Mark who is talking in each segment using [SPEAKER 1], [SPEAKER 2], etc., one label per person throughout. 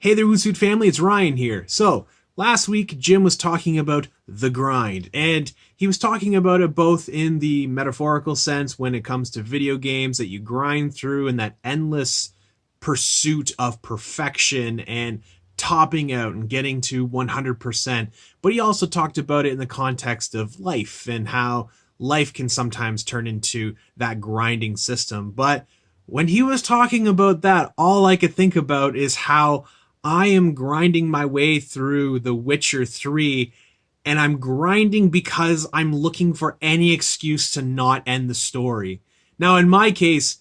[SPEAKER 1] Hey there, Wootsuit family, it's Ryan here. So, last week, Jim was talking about the grind, and he was talking about it both in the metaphorical sense when it comes to video games that you grind through and that endless pursuit of perfection and topping out and getting to 100%. But he also talked about it in the context of life and how life can sometimes turn into that grinding system. But when he was talking about that, all I could think about is how I am grinding my way through The Witcher 3, and I'm grinding because I'm looking for any excuse to not end the story. Now, in my case,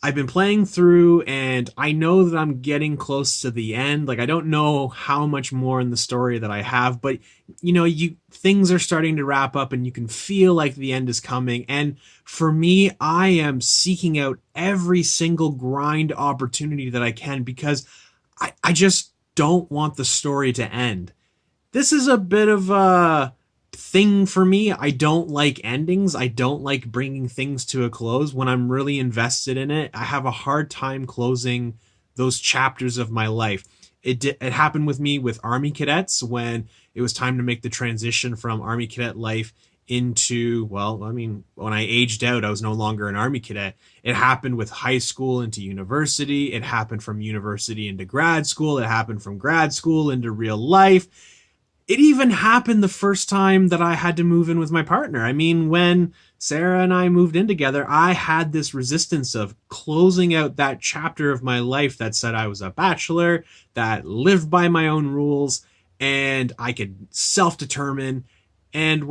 [SPEAKER 1] I've been playing through and I know that I'm getting close to the end. Like, I don't know how much more in the story that I have, but things are starting to wrap up and you can feel like the end is coming. And for me, I am seeking out every single grind opportunity that I can because I just don't want the story to end. This is a bit of a thing for me. I don't like endings. I don't like bringing things to a close. When I'm really invested in it, I have a hard time closing those chapters of my life. It happened with me with Army Cadets when it was time to make the transition from Army Cadet life into, when I aged out, I was no longer an Army Cadet. It happened with high school into university. It happened from university into grad school. It happened from grad school into real life. It even happened the first time that I had to move in with my partner. I mean, when Sarah and I moved in together, I had this resistance of closing out that chapter of my life that said I was a bachelor, that lived by my own rules, and I could self-determine. And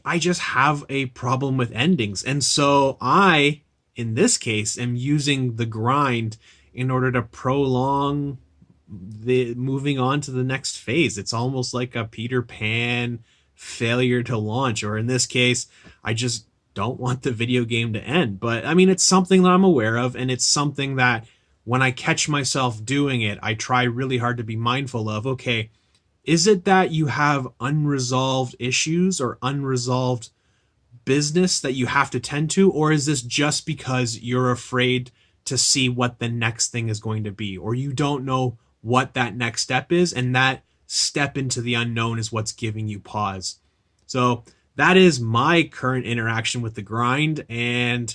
[SPEAKER 1] I just have a problem with endings. And so I, in this case, am using the grind in order to prolong the moving on to the next phase. It's almost like a Peter Pan failure to launch, or in this case, I just don't want the video game to end. But I mean, it's something that I'm aware of, and it's something that when I catch myself doing it, I try really hard to be mindful of. Okay, is it that you have unresolved issues or unresolved business that you have to tend to, or is this just because you're afraid to see what the next thing is going to be, or you don't know what that next step is, and that step into the unknown is what's giving you pause? So that is my current interaction with the grind, and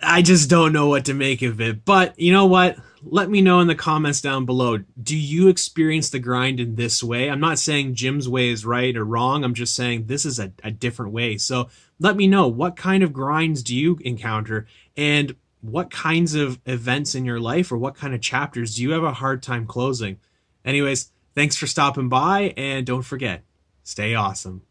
[SPEAKER 1] I just don't know what to make of it. But you know what? Let me know in the comments down below. Do you experience the grind in this way? I'm not saying Jim's way is right or wrong. I'm just saying this is a different way. So let me know, what kind of grinds do you encounter, and what kinds of events in your life or what kind of chapters do you have a hard time closing? Anyways, thanks for stopping by, and don't forget, stay awesome.